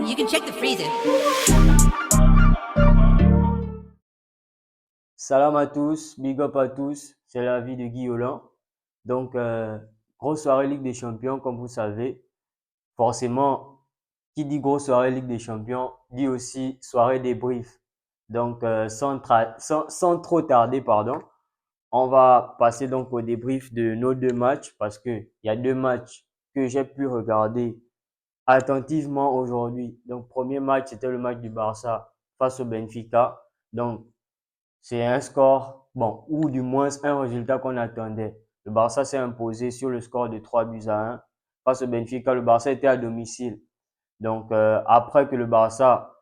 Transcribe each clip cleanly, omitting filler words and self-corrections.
You can check the freezer. Salam à tous, big up à tous, c'est la vie de Guy Hollande. Donc, grosse soirée Ligue des Champions, comme vous savez. Forcément, qui dit grosse soirée Ligue des Champions, dit aussi soirée débrief. Donc, sans trop tarder, pardon, on va passer donc au débrief de nos deux matchs parce que il y a deux matchs que j'ai pu regarder attentivement aujourd'hui. Donc, premier match, c'était le match du Barça face au Benfica. Donc, c'est un score, bon, ou du moins un résultat qu'on attendait. Le Barça s'est imposé sur le score de 3-1 face au Benfica. Le Barça était à domicile. Donc, après que le Barça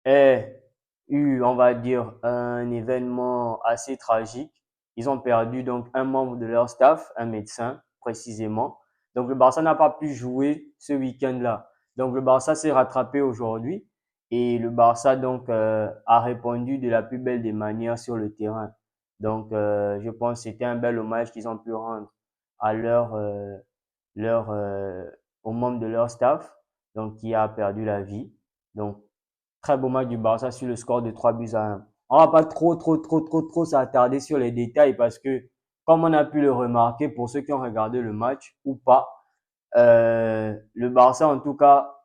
ait eu, on va dire, un événement assez tragique, ils ont perdu donc un membre de leur staff, un médecin précisément. Donc, le Barça n'a pas pu jouer ce week-end-là. Donc, le Barça s'est rattrapé aujourd'hui et le Barça donc a répondu de la plus belle des manières sur le terrain. Donc, je pense que c'était un bel hommage qu'ils ont pu rendre à leur aux membres de leur staff, donc qui a perdu la vie. Donc, très beau match du Barça sur le score de 3-1. On va pas trop s'attarder sur les détails parce que, comme on a pu le remarquer pour ceux qui ont regardé le match ou pas, le Barça en tout cas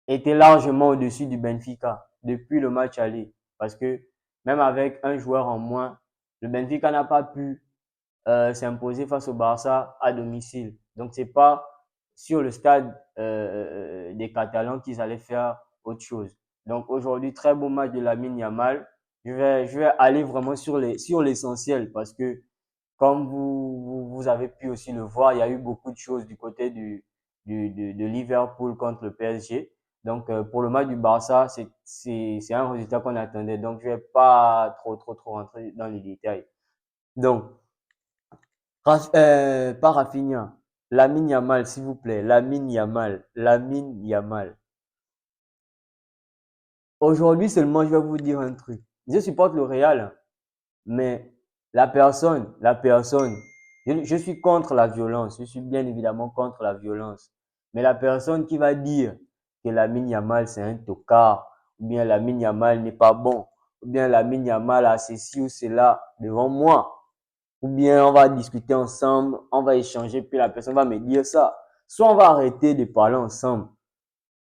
était largement au-dessus du Benfica depuis le match aller. Parce que même avec un joueur en moins, le Benfica n'a pas pu s'imposer face au Barça à domicile. Donc c'est pas sur le stade des Catalans qu'ils allaient faire autre chose. Donc aujourd'hui, très beau match de Lamine Yamal. Je vais aller vraiment sur l'essentiel parce que comme vous avez pu aussi le voir, il y a eu beaucoup de choses du côté de Liverpool contre le PSG. Donc pour le match du Barça, c'est un résultat qu'on attendait. Donc je vais pas trop rentrer dans les détails. Donc pas Rafinha, Lamine Yamal, s'il vous plaît. Lamine Yamal. Lamine Yamal. Aujourd'hui seulement, je vais vous dire un truc. Je supporte le Real, mais la personne, je suis contre la violence. Je suis bien évidemment contre la violence. Mais la personne qui va dire que Lamine Yamal, c'est un tocard, ou bien Lamine Yamal n'est pas bon, ou bien Lamine Yamal a ceci ou cela devant moi, ou bien on va discuter ensemble, on va échanger, puis la personne va me dire ça. Soit on va arrêter de parler ensemble,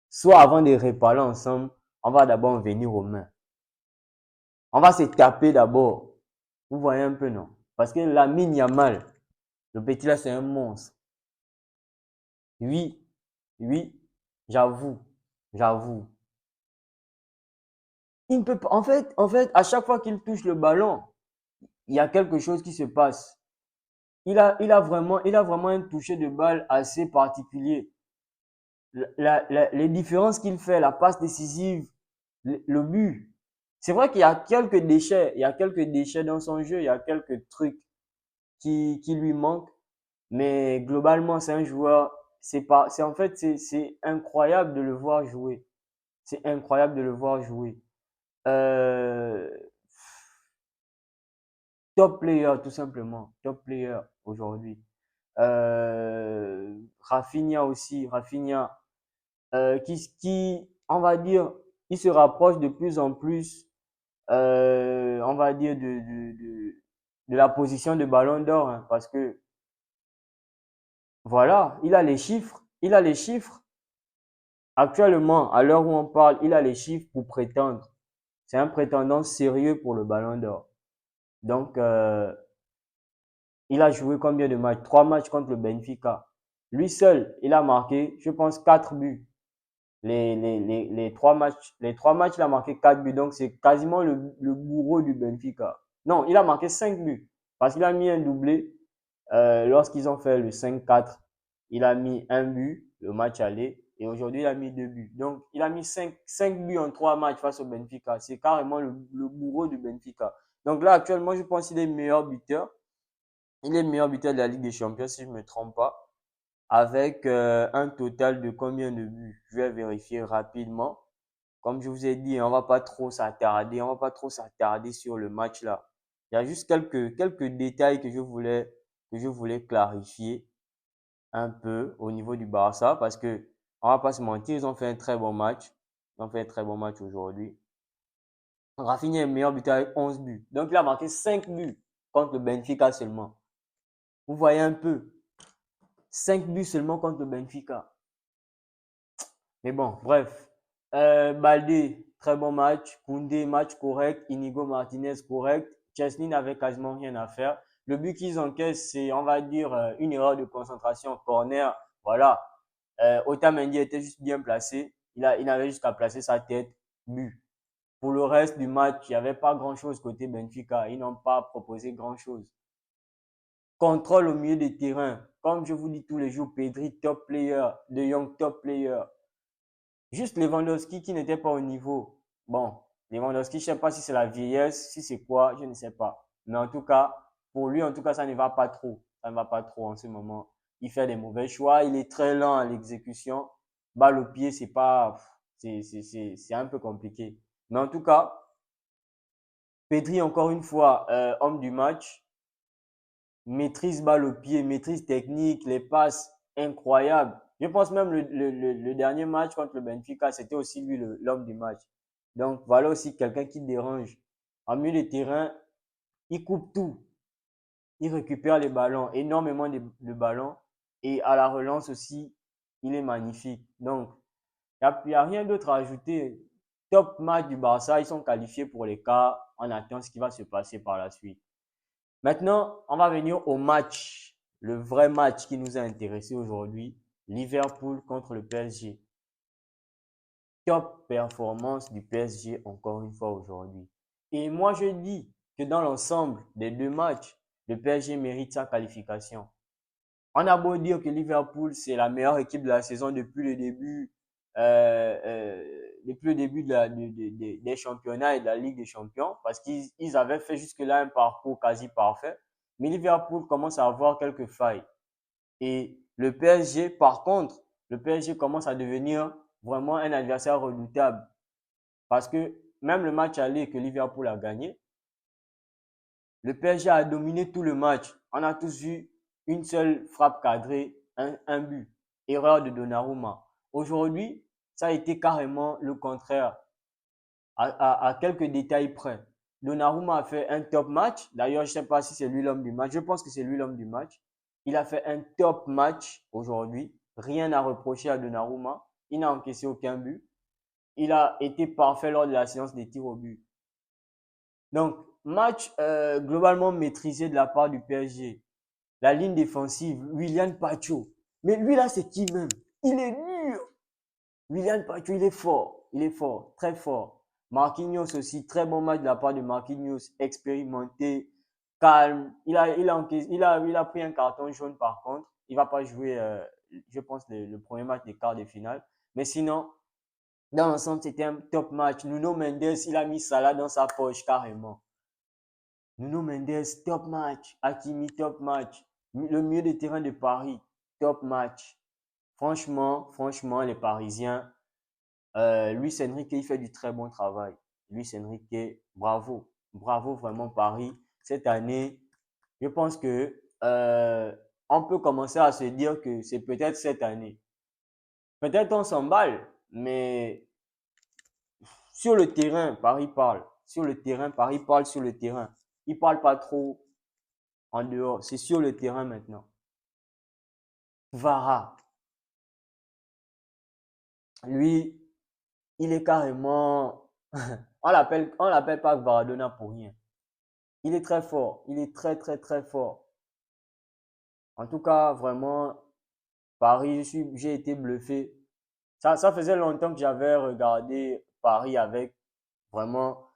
soit avant de reparler ensemble, on va d'abord venir aux mains. On va se taper d'abord. Vous voyez un peu, non? Parce que Lamine Yamal, le petit là, c'est un monstre. Oui, oui, j'avoue, j'avoue. Il ne peut pas, en fait, à chaque fois qu'il touche le ballon, il y a quelque chose qui se passe. Il a vraiment un toucher de balle assez particulier. Les différences qu'il fait, la passe décisive, le but. C'est vrai qu'il y a quelques déchets, il y a quelques déchets dans son jeu, il y a quelques trucs qui lui manquent, mais globalement, c'est un joueur, c'est pas, c'est en fait, c'est incroyable de le voir jouer. C'est incroyable de le voir jouer. Euh, Top player, tout simplement. Top player aujourd'hui. Rafinha aussi, Rafinha, on va dire, il se rapproche de plus en plus, on va dire, de la position de ballon d'or, hein, parce que, voilà, il a les chiffres, il a les chiffres. Actuellement, à l'heure où on parle, il a les chiffres pour prétendre. C'est un prétendant sérieux pour le ballon d'or. Donc, il a joué combien de matchs? 3 matchs contre le Benfica. Lui seul, il a marqué, je pense, 4 buts. Les trois matchs, il a marqué 4 buts. Donc, c'est quasiment le bourreau du Benfica. Non, il a marqué 5 buts. Parce qu'il a mis un doublé. Lorsqu'ils ont fait le 5-4, il a mis un but, le match aller. Et aujourd'hui, il a mis 2 buts. Donc, il a mis 5 buts en 3 matchs face au Benfica. C'est carrément le bourreau du Benfica. Donc là, actuellement, je pense qu'il est meilleur buteur. Il est meilleur buteur de la Ligue des Champions, si je ne me trompe pas, avec un total de combien de buts? Je vais vérifier rapidement. Comme je vous ai dit, on va pas trop s'attarder sur le match là. Il y a juste quelques détails que je voulais clarifier un peu au niveau du Barça parce que On va pas se mentir, ils ont fait un très bon match. Ils ont fait un très bon match aujourd'hui. Rafinha est meilleur buteur avec 11 buts. Donc, il a marqué 5 buts contre le Benfica seulement. Vous voyez un peu. 5 buts seulement contre le Benfica. Mais bon, bref. Baldé, très bon match. Koundé, match correct. Inigo Martinez, correct. Chesney n'avait quasiment rien à faire. Le but qu'ils encaissent, c'est, on va dire, une erreur de concentration, corner. Voilà. Otamendi était juste bien placé. Il n'avait juste qu'à placer sa tête. But. Pour le reste du match, il n'y avait pas grand-chose côté Benfica. Ils n'ont pas proposé grand-chose. Contrôle au milieu de terrain. Comme je vous dis tous les jours, Pedri, top player. De Jong, top player. Juste Lewandowski qui n'était pas au niveau. Bon, Lewandowski, je ne sais pas si c'est la vieillesse, si c'est quoi, je ne sais pas. Mais en tout cas, pour lui, en tout cas, ça ne va pas trop. Ça ne va pas trop en ce moment. Il fait des mauvais choix. Il est très lent à l'exécution. Balle au pied, c'est pas, c'est un peu compliqué. Mais en tout cas, Pedri, encore une fois, homme du match, maîtrise balle au pied, maîtrise technique, les passes incroyables. Je pense même le dernier match contre le Benfica, c'était aussi lui l'homme du match. Donc voilà aussi quelqu'un qui dérange. En milieu de terrain, il coupe tout. Il récupère les ballons, énormément de ballons. Et à la relance aussi, il est magnifique. Donc, il n'y a rien d'autre à ajouter. Top match du Barça, ils sont qualifiés pour les quarts. On attend ce qui va se passer par la suite. Maintenant, on va venir au match, le vrai match qui nous a intéressé aujourd'hui, Liverpool contre le PSG. Top performance du PSG encore une fois aujourd'hui. Et moi, je dis que dans l'ensemble des deux matchs, le PSG mérite sa qualification. On a beau dire que Liverpool, c'est la meilleure équipe de la saison depuis le début des championnats et de la Ligue des Champions, parce qu'ils avaient fait jusque-là un parcours quasi parfait. Mais Liverpool commence à avoir quelques failles. Et le PSG, par contre, le PSG commence à devenir vraiment un adversaire redoutable. Parce que même le match aller que Liverpool a gagné, le PSG a dominé tout le match. On a tous vu une seule frappe cadrée, un but. Erreur de Donnarumma. Aujourd'hui, ça a été carrément le contraire, à quelques détails près. Donnarumma a fait un top match. D'ailleurs, je ne sais pas si c'est lui l'homme du match. Je pense que c'est lui l'homme du match. Il a fait un top match aujourd'hui. Rien à reprocher à Donnarumma. Il n'a encaissé aucun but. Il a été parfait lors de la séance des tirs au but. Donc, match globalement maîtrisé de la part du PSG. La ligne défensive, William Pacho. Mais lui là, c'est qui même? Il est dur. William Pacho, il est fort. Il est fort, très fort. Marquinhos aussi, très bon match de la part de Marquinhos, expérimenté, calme. Il a pris un carton jaune par contre. Il va pas jouer, je pense, le premier match des quarts de finale. Mais sinon, dans l'ensemble, c'était un top match. Nuno Mendes, il a mis Salah dans sa poche carrément. Nuno Mendes, top match. Hakimi, top match. Le milieu de terrain de Paris, top match. Franchement, les Parisiens, Luis Enrique, il fait du très bon travail. Luis Enrique, bravo. Bravo vraiment Paris. Cette année, je pense que on peut commencer à se dire que c'est peut-être cette année. Peut-être on s'emballe, mais sur le terrain, Paris parle. Sur le terrain, Paris parle sur le terrain. Il parle pas trop en dehors. C'est sur le terrain maintenant. Vara, lui, il est carrément. On l'appelle pas Varadona pour rien. Il est très fort. Il est très, très, très fort. En tout cas, vraiment, Paris, j'ai été bluffé. Ça faisait longtemps que j'avais regardé Paris avec vraiment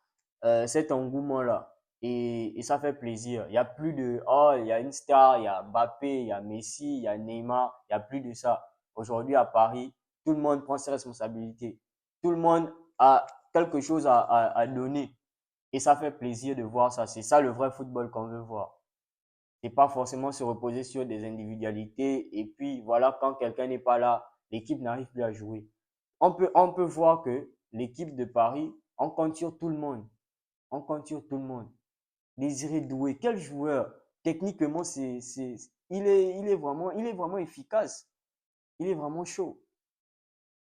cet engouement-là. Et ça fait plaisir. Il y a plus de, oh, il y a une star, il y a Mbappé, il y a Messi, il y a Neymar, il y a plus de ça. Aujourd'hui à Paris, tout le monde prend ses responsabilités. Tout le monde a quelque chose à donner. Et ça fait plaisir de voir ça. C'est ça le vrai football qu'on veut voir. C'est pas forcément se reposer sur des individualités. Et puis voilà, quand quelqu'un n'est pas là, l'équipe n'arrive plus à jouer. On peut voir que l'équipe de Paris, on compte sur tout le monde. On compte sur tout le monde. Désiré Doué, quel joueur. Techniquement, il est vraiment efficace. Il est vraiment chaud.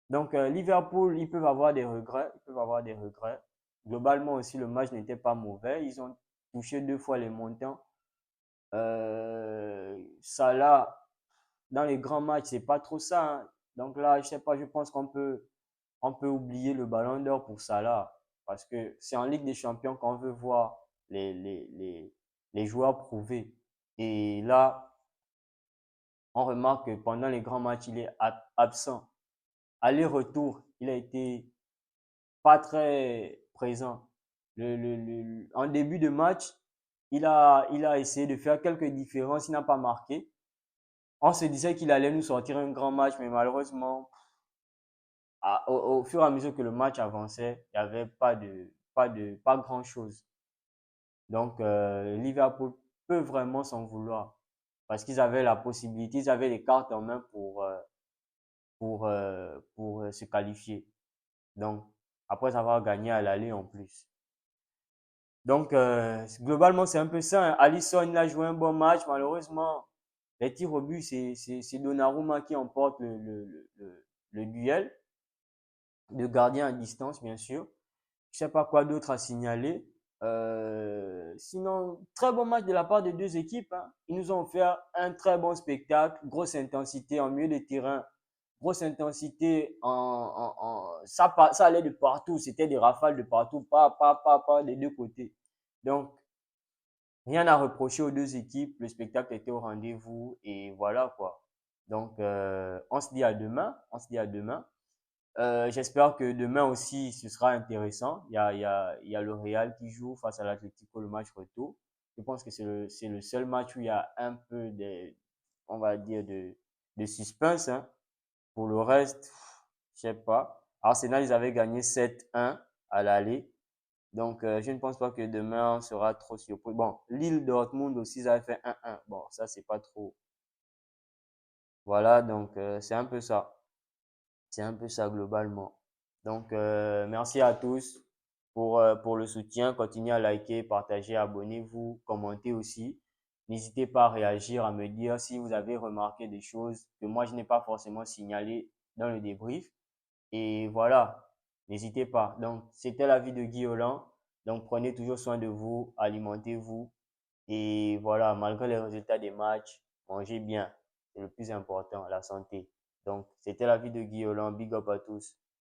Donc, Liverpool, ils peuvent avoir des regrets. Ils peuvent avoir des regrets. Globalement aussi, le match n'était pas mauvais. Ils ont touché 2 fois les montants. Salah, dans les grands matchs, c'est pas trop ça, hein. Donc là, je sais pas, je pense qu'on peut oublier le ballon d'or pour Salah. Parce que c'est en Ligue des Champions qu'on veut voir les joueurs prouver. Et là, on remarque que pendant les grands matchs, il est absent. Aller-retour, il a été pas très présent. En début de match, il a essayé de faire quelques différences, il n'a pas marqué. On se disait qu'il allait nous sortir un grand match, mais malheureusement, au fur et à mesure que le match avançait, il n'y avait pas grand-chose. Donc, Liverpool peut vraiment s'en vouloir parce qu'ils avaient la possibilité, ils avaient les cartes en main pour se qualifier. Donc, après avoir gagné à l'aller en plus. Donc, globalement, c'est un peu ça, hein. Alisson, il a joué un bon match. Malheureusement, les tirs au but, c'est Donnarumma qui emporte le duel de gardien à distance, bien sûr. Je sais pas quoi d'autre à signaler. Sinon, très bon match de la part des deux équipes, hein. Ils nous ont offert un très bon spectacle, grosse intensité en milieu de terrain, grosse intensité ça allait de partout, c'était des rafales de partout, pas des deux côtés. Donc, rien à reprocher aux deux équipes, le spectacle était au rendez-vous et voilà quoi. Donc, on se dit à demain, on se dit à demain. J'espère que demain aussi, ce sera intéressant. Il y a le Real qui joue face à l'Atlético, le match retour. Je pense que c'est le seul match où il y a un peu on va dire, de suspense, hein. Pour le reste, je sais pas. Arsenal, ils avaient gagné 7-1 à l'aller. Donc, je ne pense pas que demain on sera trop surpris. Bon, Lille Dortmund aussi, ils avaient fait 1-1. Bon, ça, c'est pas trop. Voilà, donc c'est un peu ça. C'est un peu ça globalement. Donc, merci à tous pour le soutien. Continuez à liker, partager, abonnez-vous, commentez aussi. N'hésitez pas à réagir, à me dire si vous avez remarqué des choses que moi, je n'ai pas forcément signalées dans le débrief. Et voilà, n'hésitez pas. Donc, c'était l'avis de Guy Holland. Donc, prenez toujours soin de vous, alimentez-vous. Et voilà, malgré les résultats des matchs, mangez bien. C'est le plus important, la santé. Donc, c'était l'avis de Guy Holland. Big up à tous.